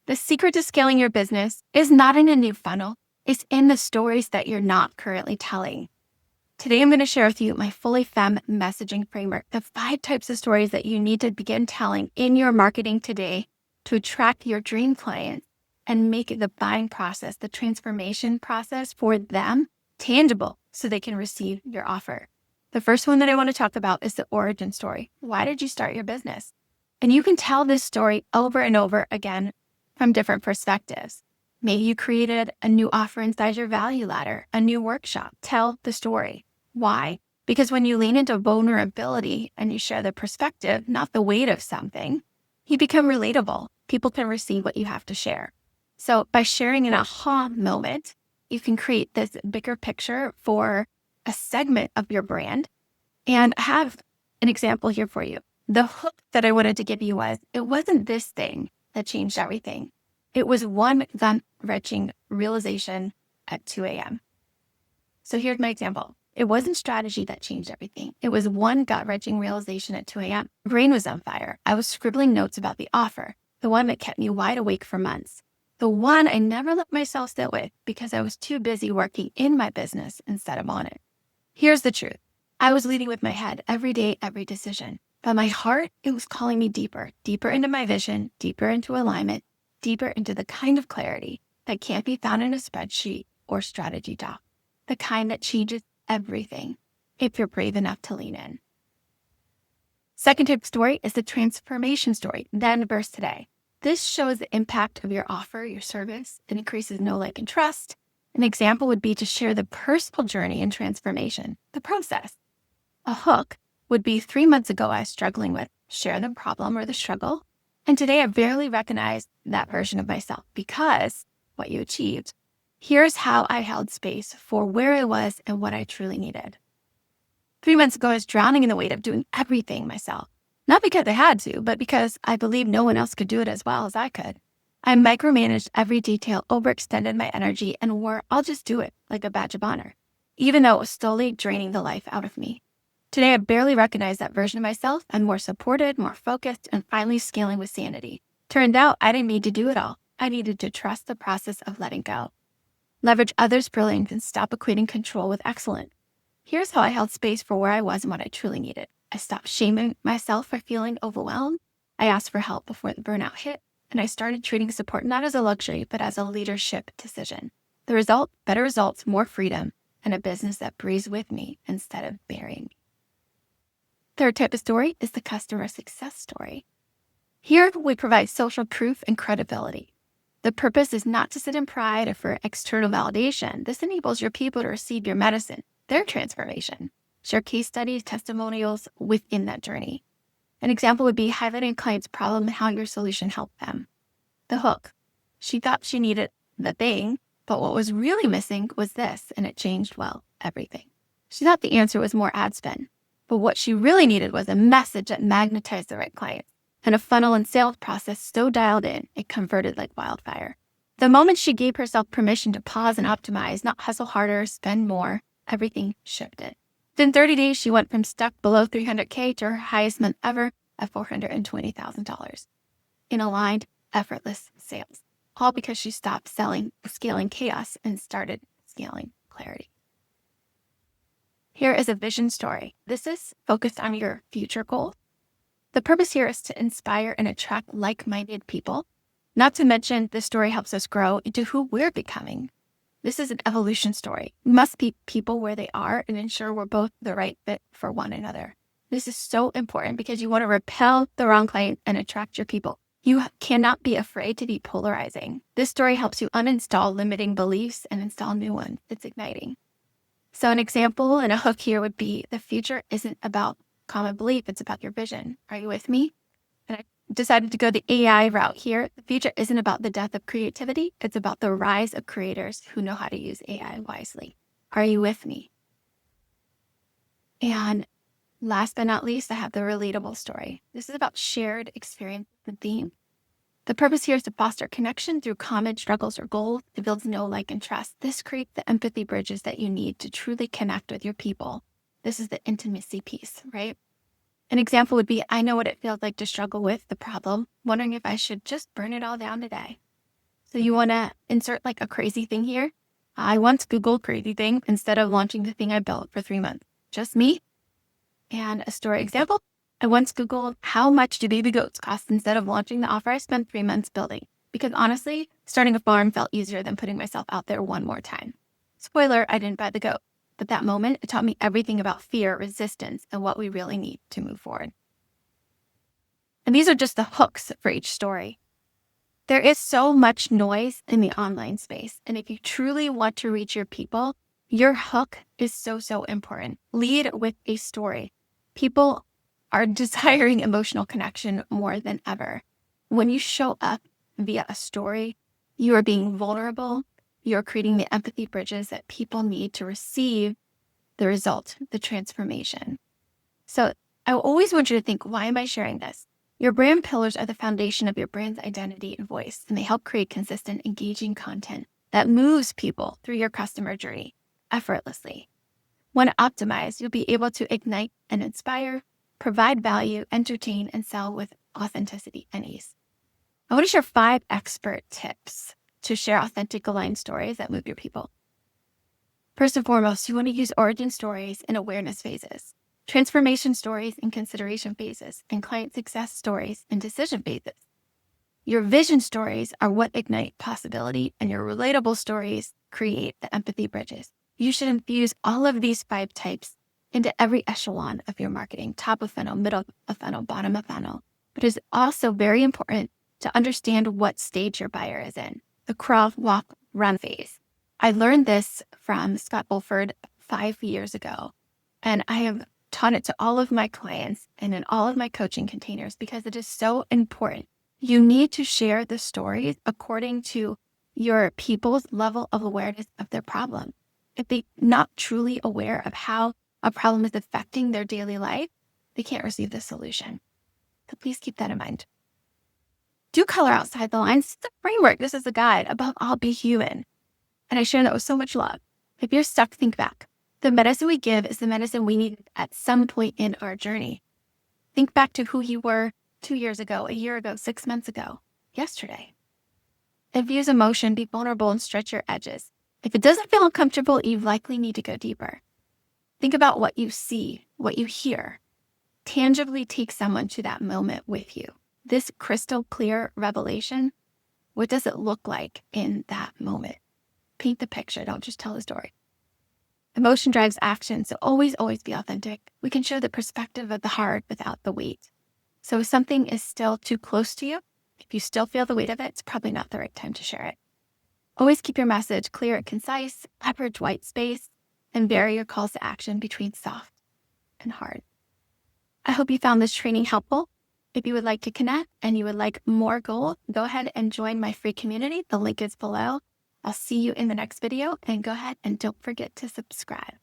The secret to scaling your business is not in a new funnel, it's in the stories that you're not currently telling. Today, I'm going to share with you my Fully Femme messaging framework, the 5 types of stories that you need to begin telling in your marketing today to attract your dream clients and make the buying process, the transformation process for them tangible so they can receive your offer. The first one that I want to talk about is the origin story. Why did you start your business? And you can tell this story over and over again from different perspectives. Maybe you created a new offer inside your value ladder, a new workshop. Tell the story. Why? Because when you lean into vulnerability and you share the perspective, not the weight of something, you become relatable. People can receive what you have to share. So by sharing an aha moment, you can create this bigger picture for a segment of your brand. And I have an example here for you. The hook that I wanted to give you was, it wasn't this thing that changed everything. It was one gut-wrenching realization at 2 a.m. So here's my example. It wasn't strategy that changed everything. It was one gut-wrenching realization at 2 a.m. Brain was on fire. I was scribbling notes about the offer, the one that kept me wide awake for months. The one I never let myself sit with because I was too busy working in my business instead of on it. Here's the truth. I was leading with my head every day, every decision. But my heart, it was calling me deeper, deeper into my vision, deeper into alignment, deeper into the kind of clarity that can't be found in a spreadsheet or strategy doc. The kind that changes everything if you're brave enough to lean in. Second type of story is the transformation story, then versus today. This shows the impact of your offer, your service. It increases know, like, and trust. An example would be to share the personal journey and transformation, the process. A hook would be 3 months ago I was struggling with, share the problem or the struggle. And today I barely recognize that version of myself because what you achieved. Here's how I held space for where I was and what I truly needed. 3 months ago, I was drowning in the weight of doing everything myself. Not because I had to, but because I believed no one else could do it as well as I could. I micromanaged every detail, overextended my energy, and wore, I'll just do it, like a badge of honor, even though it was slowly draining the life out of me. Today, I barely recognize that version of myself. I'm more supported, more focused, and finally scaling with sanity. Turned out I didn't need to do it all. I needed to trust the process of letting go. Leverage others' brilliance and stop equating control with excellence. Here's how I held space for where I was and what I truly needed. I stopped shaming myself for feeling overwhelmed. I asked for help before the burnout hit, and I started treating support not as a luxury, but as a leadership decision. The result, better results, more freedom, and a business that breathes with me instead of burying me. Third type of story is the customer success story. Here, we provide social proof and credibility. The purpose is not to sit in pride or for external validation. This enables your people to receive your medicine, their transformation. Share case studies, testimonials within that journey. An example would be highlighting a client's problem and how your solution helped them. The hook. She thought she needed the thing, but what was really missing was this, and it changed, well, everything. She thought the answer was more ad spend, but what she really needed was a message that magnetized the right clients and a funnel and sales process so dialed in, it converted like wildfire. The moment she gave herself permission to pause and optimize, not hustle harder, spend more, everything shifted. Within 30 days, she went from stuck below $300K to her highest month ever at $420,000 in aligned, effortless sales, all because she stopped scaling chaos and started scaling clarity. Here is a vision story. This is focused on your future goals. The purpose here is to inspire and attract like-minded people. Not to mention, this story helps us grow into who we're becoming. This is an evolution story. We must meet people where they are and ensure we're both the right fit for one another. This is so important because you want to repel the wrong client and attract your people. You cannot be afraid to be polarizing. This story helps you uninstall limiting beliefs and install new ones. It's igniting. So an example and a hook here would be the future isn't about common belief. It's about your vision. Are you with me? And I decided to go the AI route here. The future isn't about the death of creativity. It's about the rise of creators who know how to use AI wisely. Are you with me? And last but not least, I have the relatable story. This is about shared experience and theme. The purpose here is to foster connection through common struggles or goals. It builds know, like, and trust. This creates the empathy bridges that you need to truly connect with your people. This is the intimacy piece, right? An example would be, I know what it feels like to struggle with the problem, wondering if I should just burn it all down today. So you want to insert like a crazy thing here. I once Googled crazy thing instead of launching the thing I built for 3 months. Just me. And a story example. I once Googled how much do baby goats cost instead of launching the offer I spent 3 months building. Because honestly, starting a farm felt easier than putting myself out there one more time. Spoiler, I didn't buy the goat. But that moment, it taught me everything about fear, resistance, and what we really need to move forward. And these are just the hooks for each story. There is so much noise in the online space. And if you truly want to reach your people, your hook is so important. Lead with a story. People are desiring emotional connection more than ever. When you show up via a story, you are being vulnerable. You're creating the empathy bridges that people need to receive the result, the transformation. So I always want you to think, why am I sharing this? Your brand pillars are the foundation of your brand's identity and voice, and they help create consistent, engaging content that moves people through your customer journey effortlessly. When optimized, you'll be able to ignite and inspire, provide value, entertain, and sell with authenticity and ease. I want to share 5 expert tips to share authentic, aligned stories that move your people. First and foremost, you want to use origin stories in awareness phases, transformation stories in consideration phases, and client success stories in decision phases. Your vision stories are what ignite possibility, and your relatable stories create the empathy bridges. You should infuse all of these 5 types into every echelon of your marketing, top of funnel, middle of funnel, bottom of funnel. But it's also very important to understand what stage your buyer is in, the crawl, walk, run phase. I learned this from Scott Bulford 5 years ago, and I have taught it to all of my clients and in all of my coaching containers because it is so important. You need to share the stories according to your people's level of awareness of their problem. If they're not truly aware of how a problem is affecting their daily life, they can't receive the solution. So please keep that in mind. Do color outside the lines. It's a framework. This is a guide. Above all, be human. And I share that with so much love. If you're stuck, think back. The medicine we give is the medicine we needed at some point in our journey. Think back to who you were 2 years ago, a year ago, 6 months ago, yesterday. Infuse emotion, be vulnerable, and stretch your edges. If it doesn't feel uncomfortable, you likely need to go deeper. Think about what you see, what you hear. Tangibly take someone to that moment with you. This crystal clear revelation, what does it look like in that moment? Paint the picture, don't just tell the story. Emotion drives action, so always be authentic. We can show the perspective of the heart without the weight. So if something is still too close to you, if you still feel the weight of it, it's probably not the right time to share it. Always keep your message clear and concise, leverage white space, and vary your calls to action between soft and hard. I hope you found this training helpful. If you would like to connect and you would like more gold, go ahead and join my free community. The link is below. I'll see you in the next video, and go ahead and don't forget to subscribe.